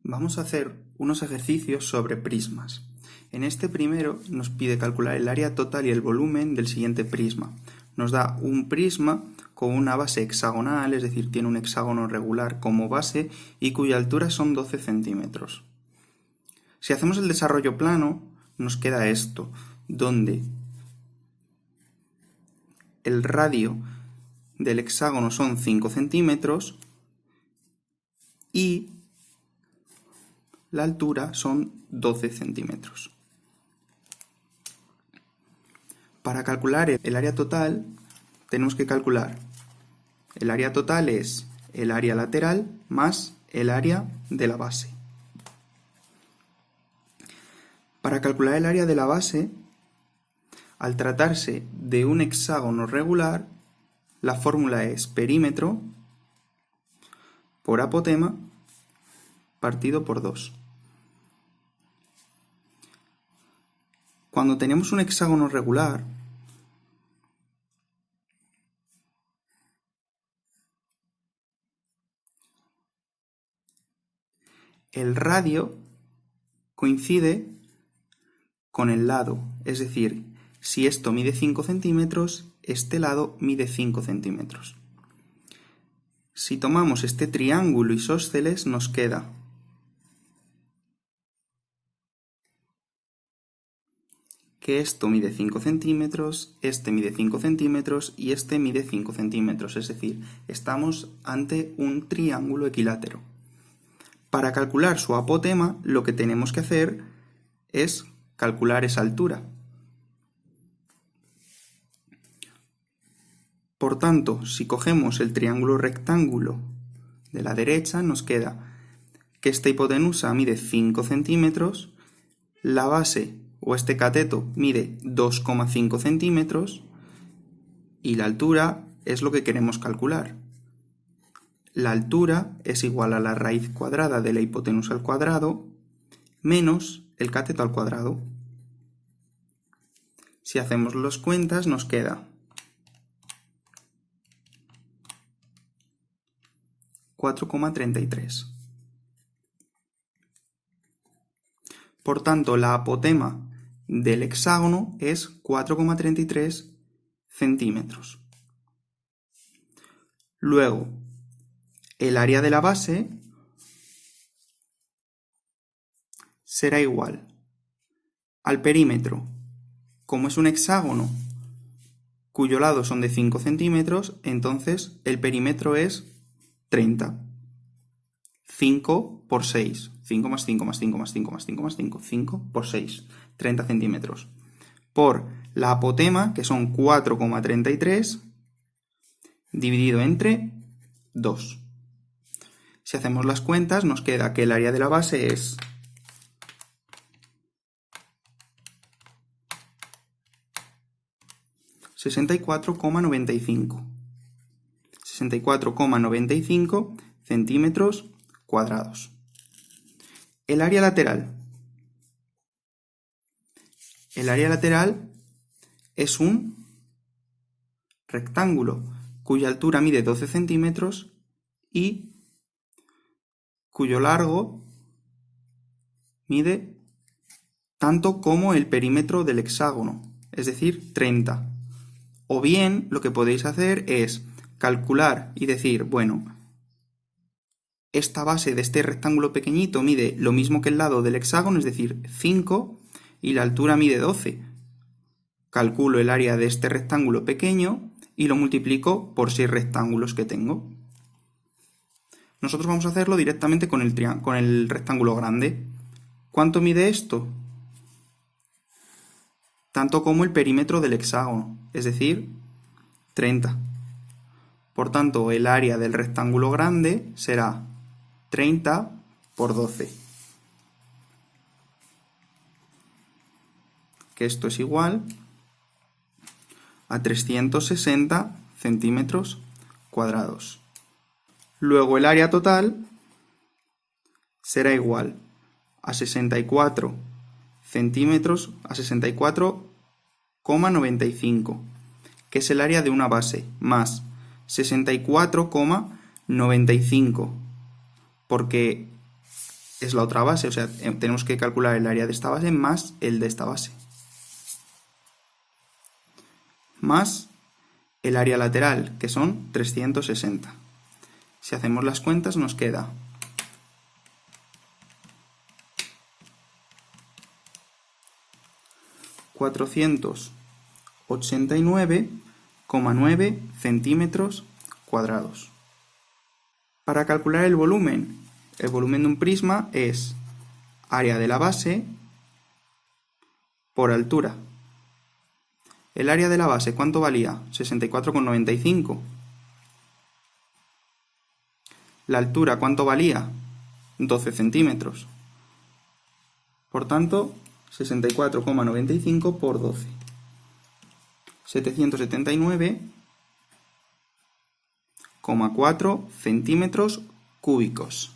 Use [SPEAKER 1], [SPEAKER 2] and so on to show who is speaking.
[SPEAKER 1] Vamos a hacer unos ejercicios sobre prismas. En este primero nos pide calcular el área total y el volumen del siguiente prisma. Nos da un prisma con una base hexagonal, es decir, tiene un hexágono regular como base y cuya altura son 12 centímetros. Si hacemos el desarrollo plano, nos queda esto, donde el radio del hexágono son 5 centímetros y la altura son 12 centímetros. Para calcular el área total, tenemos que calcular el área total es el área lateral más el área de la base. Para calcular el área de la base, al tratarse de un hexágono regular, la fórmula es perímetro por apotema partido por 2. Cuando tenemos un hexágono regular, el radio coincide con el lado, es decir, si esto mide 5 centímetros, este lado mide 5 centímetros. Si tomamos este triángulo isósceles, nos queda que esto mide 5 centímetros, este mide 5 centímetros y este mide 5 centímetros, es decir, estamos ante un triángulo equilátero. Para calcular su apotema, lo que tenemos que hacer es calcular esa altura. Por tanto, si cogemos el triángulo rectángulo de la derecha, nos queda que esta hipotenusa mide 5 centímetros, la base o este cateto mide 2,5 centímetros y la altura es lo que queremos calcular. La altura es igual a la raíz cuadrada de la hipotenusa al cuadrado menos el cateto al cuadrado. Si hacemos las cuentas nos queda 4,33. Por tanto, la apotema del hexágono es 4,33 centímetros. Luego, el área de la base será igual al perímetro. Como es un hexágono cuyo lado son de 5 centímetros, entonces el perímetro es 30. 5 por 6. 5 más 5 más 5 más 5 más 5 más 5. 5 por 6. 30 centímetros. Por la apotema, que son 4,33, dividido entre 2. Si hacemos las cuentas, nos queda que el área de la base es 64,95. 64,95 centímetros cuadrados. El área lateral. El área lateral es un rectángulo cuya altura mide 12 centímetros y cuyo largo mide tanto como el perímetro del hexágono, es decir, 30. O bien, lo que podéis hacer es calcular y decir, bueno, esta base de este rectángulo pequeñito mide lo mismo que el lado del hexágono, es decir, 5, y la altura mide 12. Calculo el área de este rectángulo pequeño y lo multiplico por 6 rectángulos que tengo. Nosotros vamos a hacerlo directamente con el rectángulo grande. ¿Cuánto mide esto? Tanto como el perímetro del hexágono, es decir, 30. Por tanto, el área del rectángulo grande será 30 por 12. Que esto es igual a 360 centímetros cuadrados. Luego el área total será igual a 64 centímetros, a 64,95, que es el área de una base, más 64,95, porque es la otra base, o sea, tenemos que calcular el área de esta base más el de esta base. Más el área lateral, que son 360. Si hacemos las cuentas nos queda 489,9 centímetros cuadrados. Para calcular el volumen de un prisma es área de la base por altura. El área de la base, ¿cuánto valía? 64,95. La altura, ¿cuánto valía? 12 centímetros. Por tanto, 64,95 por 12. 779,4 centímetros cúbicos.